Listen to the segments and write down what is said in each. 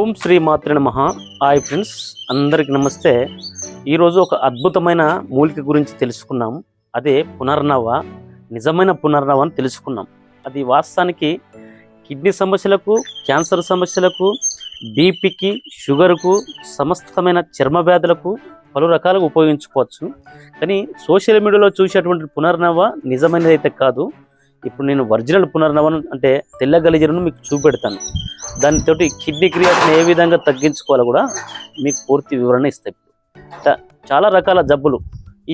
ఓం శ్రీ మాత్రే నమః. Hi friends, అందరికి నమస్తే. ఈరోజు ఒక అద్భుతమైన మూలిక గురించి తెలుసుకున్నాం. అదే పునర్నవ. నిజమైన పునర్నవ అని తెలుసుకున్నాం. అది వాస్తవానికి కిడ్నీ సమస్యలకు, క్యాన్సర్ సమస్యలకు, బీపీకి, షుగర్కు, సమస్తమైన చర్మ వ్యాధులకు పలు రకాలుగా ఉపయోగించుకోవచ్చు. కానీ సోషల్ మీడియాలో చూసేటువంటి పునర్నవ నిజమైనది అయితే కాదు. ఇప్పుడు నేను ఒరిజినల్ పునర్నవను అంటే తెల్ల గలిజరును మీకు చూపెడతాను. దానితోటి కిడ్నీ క్రియాటిన్ ఏ విధంగా తగ్గించుకోవాలో కూడా మీకు పూర్తి వివరణ ఇస్తాయి. చాలా రకాల జబ్బులు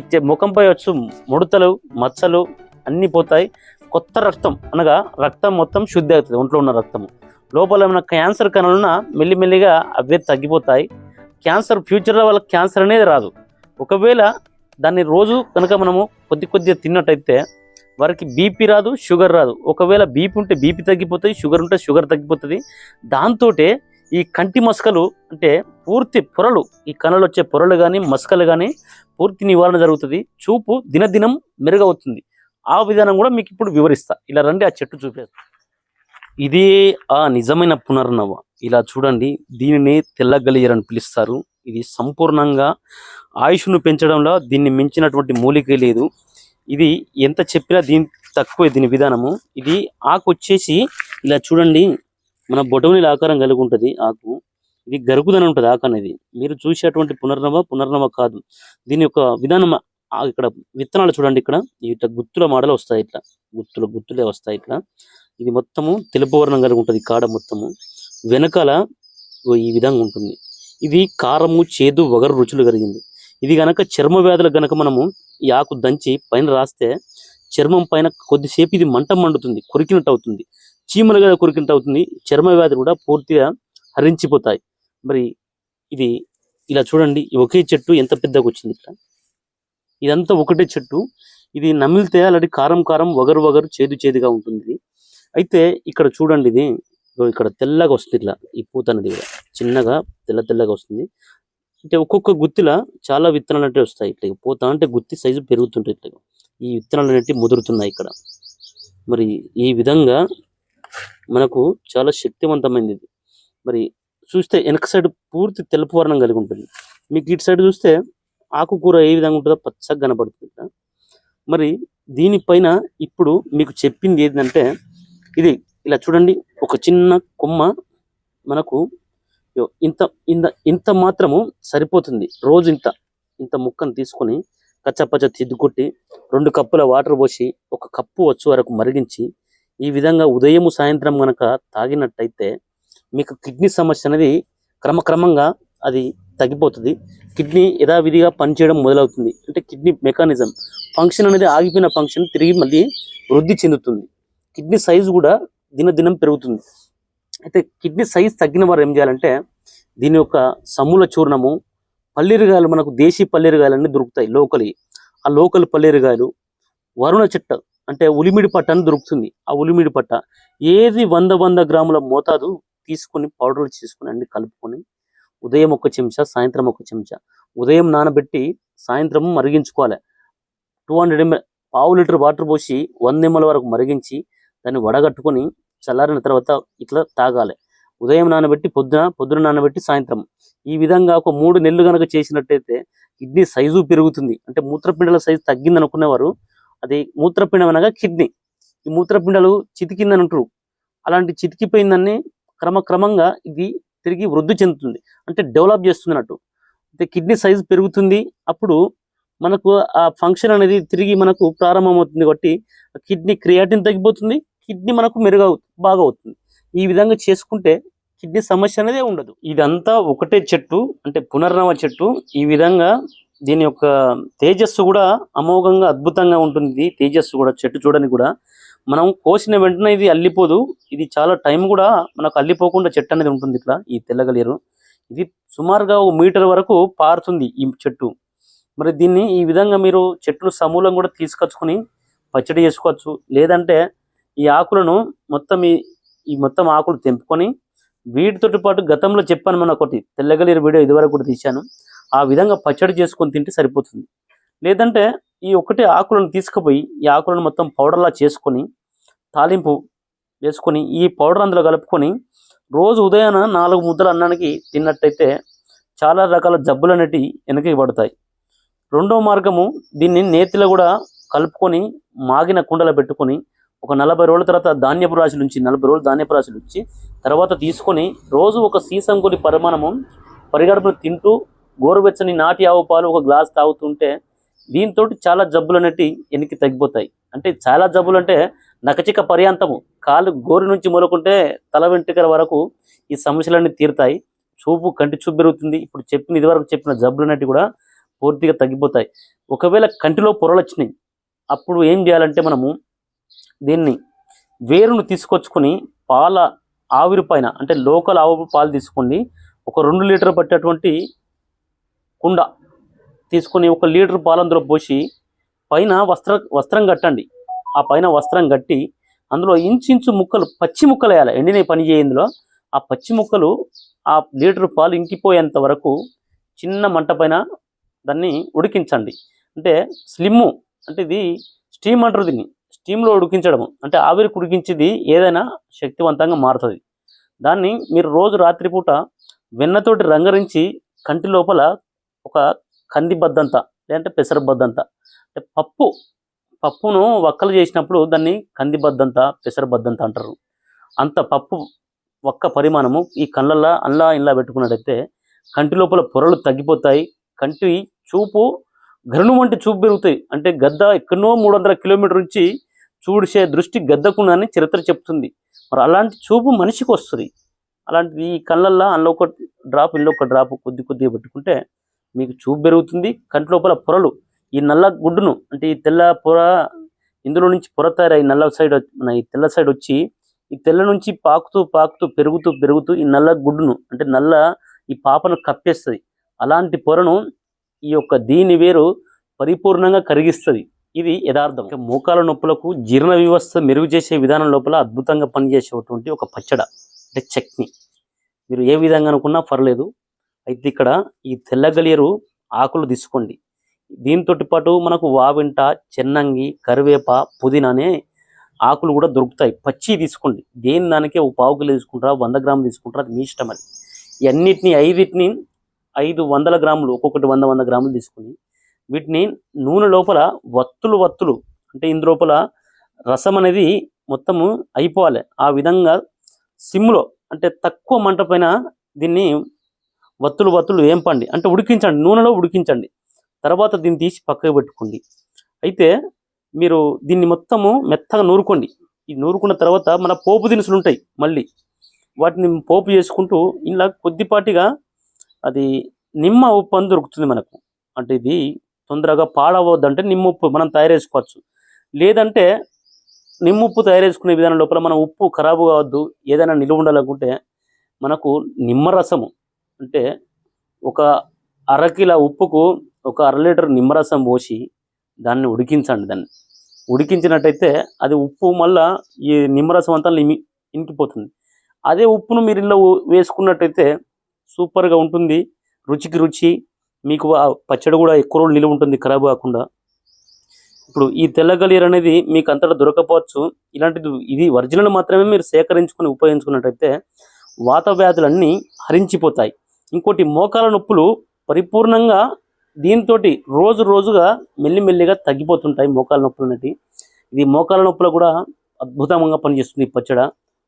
ఇచ్చే ముఖంపై వచ్చు ముడతలు, మచ్చలు అన్నీ పోతాయి. కొత్త రక్తం అనగా రక్తం మొత్తం శుద్ధి అవుతుంది. ఒంట్లో ఉన్న రక్తము లోపల ఉన్న క్యాన్సర్ కణాలున్న మెల్లిమెల్లిగా అవే తగ్గిపోతాయి. క్యాన్సర్ ఫ్యూచర్లో వాళ్ళకి క్యాన్సర్ అనేది రాదు. ఒకవేళ దాన్ని రోజు కనుక మనము కొద్దిగా తిన్నట్టయితే వారికి బీపీ రాదు, షుగర్ రాదు. ఒకవేళ బీపీ ఉంటే బీపీ తగ్గిపోతుంది, షుగర్ ఉంటే షుగర్ తగ్గిపోతుంది. దాంతో ఈ కంటి మస్కలు అంటే పూర్తి పొరలు, ఈ కణలు వచ్చే పొరలు కానీ మస్కలు కానీ పూర్తి నివారణ జరుగుతుంది. చూపు దినదినం మెరుగవుతుంది. ఆ విధానం కూడా మీకు ఇప్పుడు వివరిస్తా. ఇలా రండి, ఆ చెట్టు చూపేస్తా. ఇది ఆ నిజమైన పునర్నవ. ఇలా చూడండి, దీనిని తెల్ల గలిజర్ అని పిలుస్తారు. ఇది సంపూర్ణంగా ఆయుష్ను పెంచడంలో దీన్ని మించినటువంటి మూలిక లేదు. ఇది ఎంత చెప్పినా దీని తక్కువే దీని విధానము. ఇది ఆకు వచ్చేసి ఇలా చూడండి, మన బొటవునిల ఆకారం కలిగి ఉంటుంది ఆకు. ఇది గరుకుదని ఉంటుంది ఆకు అనేది. మీరు చూసేటువంటి పునర్నవ కాదు. దీని యొక్క విధానం ఇక్కడ విత్తనాలు చూడండి. ఇక్కడ ఇట్లా గుత్తుల మాడలు వస్తాయి. ఇట్లా గుత్తులే వస్తాయి. ఇట్లా ఇది మొత్తము తెలుపు వర్ణం కలిగి ఉంటుంది. కాడ మొత్తము వెనకాల ఈ విధంగా ఉంటుంది. ఇది కారము, చేదు, వగరు రుచులు కలిగింది. ఇది గనక చర్మ వ్యాధులకు గనక మనము ఈ ఆకు దంచి పైన రాస్తే చర్మం పైన కొద్దిసేపు ఇది మంట మండుతుంది, కొరికినట్టు అవుతుంది. చీమలు కదా కొరికినట్టు అవుతుంది. చర్మ వ్యాధులు కూడా పూర్తిగా హరించిపోతాయి. మరి ఇది ఇలా చూడండి, ఒకే చెట్టు ఎంత పెద్దగా వచ్చింది. ఇట్లా ఇదంతా ఒకటే చెట్టు. ఇది నమిలితే అలాంటి కారం వగరు చేదుగా ఉంటుంది. అయితే ఇక్కడ చూడండి, ఇది ఇక్కడ తెల్లగా వస్తుంది. ఇట్లా ఈ పూత అనేది కూడా చిన్నగా తెల్లగా వస్తుంది. అంటే ఒక్కొక్క గుత్తిలా చాలా విత్తనాలు అంటే వస్తాయి. ఇట్లా పోతా అంటే గుత్తి సైజు పెరుగుతుంటాయి. ఇట్లా ఈ విత్తనాలు అనేవి ముదురుతున్నాయి ఇక్కడ. మరి ఈ విధంగా మనకు చాలా శక్తివంతమైనది. ఇది మరి చూస్తే వెనక సైడ్ పూర్తి తెలుపు వర్ణం కలిగి ఉంటుంది. మీకు ఇటు సైడ్ చూస్తే ఆకుకూర ఏ విధంగా ఉంటుందో పచ్చగా కనపడుతుంది. మరి దీనిపైన ఇప్పుడు మీకు చెప్పింది ఏంటంటే, ఇది ఇలా చూడండి, ఒక చిన్న కొమ్మ మనకు ఇంత మాత్రము సరిపోతుంది. రోజు ఇంత ముక్కను తీసుకొని కచ్చపచ్చ తిద్దుకొట్టి 2 కప్పుల వాటర్ పోసి 1 కప్పు వచ్చే వరకు మరిగించి ఈ విధంగా ఉదయం సాయంత్రం కనుక తాగినట్టయితే మీకు కిడ్నీ సమస్య అనేది క్రమక్రమంగా అది తగ్గిపోతుంది. కిడ్నీ యథావిధిగా పనిచేయడం మొదలవుతుంది. అంటే కిడ్నీ మెకానిజం ఫంక్షన్ అనేది ఆగిపోయిన ఫంక్షన్ తిరిగి మళ్ళీ వృద్ధి చెందుతుంది. కిడ్నీ సైజు కూడా దినదినం పెరుగుతుంది. అయితే కిడ్నీ సైజ్ తగ్గిన వారు ఏం చేయాలంటే, దీని యొక్క సమూల చూర్ణము, పల్లీరుగాయలు, మనకు దేశీ పల్లీరుగాయలన్నీ దొరుకుతాయి లోకలి. ఆ లోకల్ పల్లీరుగాయలు, వరుణ చెట్ట అంటే ఉలిమిడి పట్ట అని దొరుకుతుంది. ఆ ఉలిమిడి పట్ట ఏది 100 గ్రాముల మోతాదు తీసుకొని పౌడర్లు చేసుకుని అన్ని కలుపుకొని ఉదయం 1 చెంచా, సాయంత్రం 1 చెంచా, ఉదయం నానబెట్టి సాయంత్రం మరిగించుకోవాలి. 200 ml ½ లీటర్ వాటర్ పోసి 100 ml వరకు మరిగించి దాన్ని వడగట్టుకొని చల్లారిన తర్వాత ఇట్లా తాగాలి. ఉదయం నానబెట్టి పొద్దున నానబెట్టి సాయంత్రం. ఈ విధంగా ఒక 3 నెలలు కనుక చేసినట్టయితే కిడ్నీ సైజు పెరుగుతుంది. అంటే మూత్రపిండాల సైజు తగ్గింది అనుకునేవారు, అది మూత్రపిండం అనగా కిడ్నీ, ఈ మూత్రపిండాలు చితికిందని అంటారు. అలాంటి చితికిపోయిందని క్రమంగా ఇది తిరిగి వృద్ధి చెందుతుంది. అంటే డెవలప్ చేస్తున్నట్టు. అయితే కిడ్నీ సైజు పెరుగుతుంది. అప్పుడు మనకు ఆ ఫంక్షన్ అనేది తిరిగి మనకు ప్రారంభమవుతుంది. కాబట్టి కిడ్నీ క్రియాటిన్ తగ్గిపోతుంది, కిడ్నీ మనకు బాగా అవుతుంది. ఈ విధంగా చేసుకుంటే కిడ్నీ సమస్య అనేది ఉండదు. ఇదంతా ఒకటే చెట్టు, అంటే పునర్నవ చెట్టు. ఈ విధంగా దీని యొక్క తేజస్సు కూడా అమోఘంగా అద్భుతంగా ఉంటుంది. తేజస్సు కూడా చెట్టు చూడని కూడా మనం కోసిన వెంటనే ఇది అల్లిపోదు. ఇది చాలా టైం కూడా మనకు అల్లిపోకుండా చెట్టు అనేది ఉంటుంది. ఇట్లా ఈ తెల్లగలియరు ఇది సుమారుగా 1 మీటర్ వరకు పారుతుంది ఈ చెట్టు. మరి దీన్ని ఈ విధంగా మీరు చెట్టును సమూలం కూడా తీసుకొచ్చుకొని పచ్చడి చేసుకోవచ్చు. లేదంటే ఈ ఆకులను మొత్తం ఆకులు తెంపుకొని వీటితో పాటు గతంలో చెప్పాను మన ఒకటి తెల్లగలియరు వీడియో ఇదివరకు కూడా తీశాను. ఆ విధంగా పచ్చడి చేసుకొని తింటే సరిపోతుంది. లేదంటే ఈ ఒకటే ఆకులను తీసుకుపోయి ఈ ఆకులను మొత్తం పౌడర్లా చేసుకొని తాలింపు వేసుకొని ఈ పౌడర్ అందులో కలుపుకొని రోజు ఉదయాన 4 ముద్దలు అన్నానికి తిన్నట్టయితే చాలా రకాల జబ్బులు అనేటివి వెనక్కి పడతాయి. రెండో మార్గము, దీన్ని నేతిలో కూడా కలుపుకొని మాగిన కుండలో పెట్టుకొని ఒక 40 రోజుల తర్వాత ధాన్యపు రాశులు ఉంచి 40 రోజులు ధాన్యపు రాశులు ఉంచి తర్వాత తీసుకొని రోజు ఒక సీసం కొన్ని పరిమాణము పరిగడుపున తింటూ గోరువెచ్చని నాటి ఆవు పాలు ఒక గ్లాస్ తాగుతుంటే దీంతో చాలా జబ్బులు అనేటివి వెనక్కి తగ్గిపోతాయి. అంటే చాలా జబ్బులు అంటే నకచిక పర్యాంతము, కాలు గోరు నుంచి మొదలుకుంటే తల వెంట్రుకల వరకు ఈ సమస్యలన్నీ తీరుతాయి. చూపు, కంటి చూపు పెరుగుతుంది. ఇప్పుడు ఇదివరకు చెప్పిన జబ్బులు అనేటివి కూడా పూర్తిగా తగ్గిపోతాయి. ఒకవేళ కంటిలో పొరలు వచ్చినాయి, అప్పుడు ఏం చేయాలంటే మనము దీన్ని వేరును తీసుకొచ్చుకొని పాల ఆవిరి పైన, అంటే లోకల్ ఆవు పాలు తీసుకోండి, ఒక 2 లీటర్ పట్టేటువంటి కుండ తీసుకొని 1 లీటర్ పాలు అందులో పోసి పైన వస్త్రం కట్టండి. ఆ పైన వస్త్రం కట్టి అందులో ఇంచు ముక్కలు, పచ్చి ముక్కలు వేయాలి. ఎండిన పని చేయందులో ఆ పచ్చి ముక్కలు ఆ లీటర్ పాలు ఇంకిపోయేంత వరకు చిన్న మంట పైన దాన్ని ఉడికించండి. అంటే స్లిమ్ము, అంటే ఇది స్టీమ్ అంటారు దీన్ని, స్టీమ్లో ఉడికించడము, అంటే ఆవిరికి ఉడికించేది ఏదైనా శక్తివంతంగా మారుతుంది. దాన్ని మీరు రోజు రాత్రిపూట వెన్నతోటి రంగరించి కంటి లోపల ఒక కంది బద్దంత లేదంటే పెసర బద్దంత, అంటే పప్పును వక్కలు చేసినప్పుడు దాన్ని కంది బద్దంత, పెసర బద్దంత అంటారు. అంత పప్పు ఒక్క పరిమాణము ఈ కళ్ళల్లో ఇలా పెట్టుకున్నట్టయితే కంటి లోపల పొరలు తగ్గిపోతాయి. కంటి చూపు గరును వంటి చూపు పెరుగుతాయి. అంటే గద్ద ఎక్కడో 300 కిలోమీటర్ నుంచి చూసే దృష్టి గద్దకుందని చరిత్ర చెప్తుంది. మరి అలాంటి చూపు మనిషికి వస్తుంది. అలాంటిది ఈ కళ్ళల్లో అందులో ఒక డ్రాప్, ఇందులో ఒక డ్రాప్ కొద్దిగా పెట్టుకుంటే మీకు చూపు పెరుగుతుంది. కంటి లోపల పొరలు, ఈ నల్ల గుడ్డును, అంటే ఈ తెల్ల పొర, ఇందులో నుంచి పొర తయారై నల్ల సైడ్, ఈ తెల్ల సైడ్ వచ్చి ఈ తెల్ల నుంచి పాకుతూ పెరుగుతూ ఈ నల్ల గుడ్డును, అంటే నల్ల ఈ పాపను కప్పేస్తుంది. అలాంటి పొరను ఈ యొక్క దీని వేరు పరిపూర్ణంగా కరిగిస్తుంది. ఇది యథార్థం. మోకాల నొప్పులకు జీర్ణ వ్యవస్థ మెరుగు చేసే విధానం లోపల అద్భుతంగా పనిచేసేటువంటి ఒక పచ్చడ, అంటే చట్నీ. మీరు ఏ విధంగా అనుకున్నా పర్లేదు. అయితే ఇక్కడ ఈ తెల్లగలియరు ఆకులు తీసుకోండి. దీంతో పాటు మనకు వావింట, చెన్నంగి, కరివేప, పుదీనా అనే ఆకులు కూడా దొరుకుతాయి. పచ్చి తీసుకోండి. దేని దానికే ఒక 1/4 కిలో తీసుకుంటారా, 100 గ్రాములు తీసుకుంటారా, అది మీ ఇష్టం. అది అన్నిటిని 500 గ్రాములు, ఒక్కొక్కటి 100 గ్రాములు తీసుకుని వీటిని నూనె లోపల వత్తులు, అంటే ఇందు లోపల రసం అనేది మొత్తము అయిపోవాలి. ఆ విధంగా సిమ్లో, అంటే తక్కువ మంట పైన దీన్ని వత్తులు వేంపండి, అంటే ఉడికించండి, నూనెలో ఉడికించండి. తర్వాత దీన్ని తీసి పక్కకు పెట్టుకోండి. అయితే మీరు దీన్ని మొత్తము మెత్తగా నూరుకోండి. ఈ నూరుకున్న తర్వాత మన పోపు దినుసులు ఉంటాయి, మళ్ళీ వాటిని పోపు చేసుకుంటూ ఇలా కొద్దిపాటిగా అది నిమ్మ ఉప్పు అని దొరుకుతుంది మనకు. అంటే ఇది తొందరగా పాడవద్దంటే నిమ్మ ఉప్పు మనం తయారు చేసుకోవచ్చు. లేదంటే నిమ్మ ఉప్పు తయారు చేసుకునే విధానం లోపల మనం ఉప్పు ఖరాబు కావద్దు, ఏదైనా నిలువ ఉండాలనుకుంటే మనకు నిమ్మరసము, అంటే ఒక 1/2 కిలో ఉప్పుకు ఒక 1/2 లీటర్ నిమ్మరసం పోసి దాన్ని ఉడికించండి. దాన్ని ఉడికించినట్టయితే అది ఉప్పు మళ్ళా ఈ నిమ్మరసం అంతా ఇంకిపోతుంది. అదే ఉప్పును మీరు ఇలా వేసుకున్నట్టయితే సూపర్గా ఉంటుంది. రుచికి రుచి, మీకు పచ్చడి కూడా ఎక్కువ రోజులు నిలువ ఉంటుంది, ఖరాబ్ కాకుండా. ఇప్పుడు ఈ తెల్లగలియర్ అనేది మీకు అంతటా దొరకపోవచ్చు. ఇలాంటిది ఇది ఒరిజినల్ మాత్రమే మీరు సేకరించుకొని ఉపయోగించుకున్నట్టయితే వాత వ్యాధులన్నీ హరించిపోతాయి. ఇంకోటి, మోకాల నొప్పులు పరిపూర్ణంగా దీంతో రోజుగా మెల్లిమెల్లిగా తగ్గిపోతుంటాయి మోకాల నొప్పులు అనేవి. ఇది మోకాల నొప్పులు కూడా అద్భుతంగా పనిచేస్తుంది. ఈ పచ్చడ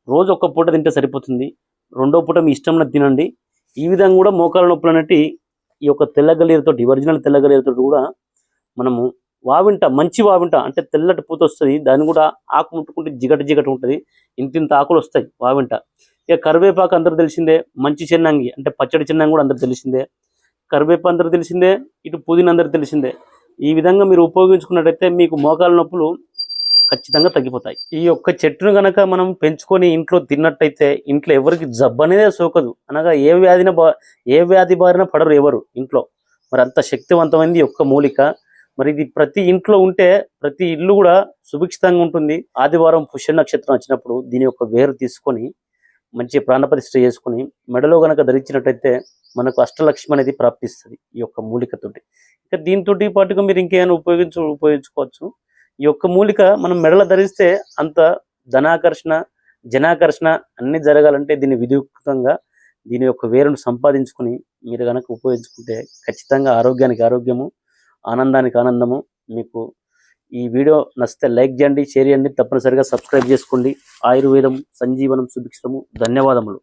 రోజు ఒక్క పూట తింటే సరిపోతుంది, రెండో పూట మీ ఇష్టంలో తినండి. ఈ విధంగా కూడా మోకాల నొప్పులు అనేవి ఈ యొక్క తెల్లగలియరతోటి, ఒరిజినల్ తెల్లగలియరతో కూడా మనము వావింట, మంచి వావింట, అంటే తెల్లటి పూత వస్తుంది. దాన్ని కూడా ఆకు ముట్టుకుంటే జిగట ఉంటుంది, ఇంత ఆకులు వస్తాయి వావింట. ఇక కరివేపాకు అందరూ తెలిసిందే, మంచి చెన్నంగి అంటే పచ్చడి చెన్నంగి కూడా అందరూ తెలిసిందే, కరివేపాకు అందరూ తెలిసిందే, ఇటు పుదీనా అందరూ తెలిసిందే. ఈ విధంగా మీరు ఉపయోగించుకున్నట్టయితే మీకు మోకాల నొప్పులు ఖచ్చితంగా తగ్గిపోతాయి. ఈ యొక్క చెట్టును కనుక మనం పెంచుకొని ఇంట్లో తిన్నట్టయితే ఇంట్లో ఎవరికి జబ్బు అనేదే సోకదు. అనగా ఏ వ్యాధి బారిన పడరు ఎవరు ఇంట్లో. మరి అంత శక్తివంతమైంది యొక్క మూలిక. మరి ఇది ప్రతి ఇంట్లో ఉంటే ప్రతి ఇల్లు కూడా సుభిక్షితంగా ఉంటుంది. ఆదివారం పుష్య నక్షత్రం వచ్చినప్పుడు దీని యొక్క వేరు తీసుకొని మంచి ప్రాణప్రతిష్ఠ చేసుకుని మెడలో గనక ధరించినట్టయితే మనకు అష్టలక్ష్మి అనేది ప్రాప్తిస్తుంది ఈ యొక్క మూలికతోటి. ఇక దీంతో పాటుగా మీరు ఇంకేమైనా ఉపయోగించుకోవచ్చు. ఈ యొక్క మూలిక మనం మెడలో ధరిస్తే అంత ధనాకర్షణ, జనాకర్షణ అన్ని జరగాలంటే దీన్ని విధియుక్తంగా దీని యొక్క వేరును సంపాదించుకుని మీరు కనుక ఉపయోగించుకుంటే ఖచ్చితంగా ఆరోగ్యానికి ఆరోగ్యము, ఆనందానికి ఆనందము. మీకు ఈ వీడియో నచ్చితే లైక్ చేయండి, షేర్ చేయండి, తప్పనిసరిగా సబ్స్క్రైబ్ చేసుకోండి. ఆయుర్వేదం సంజీవనం సుభిక్షము. ధన్యవాదములు.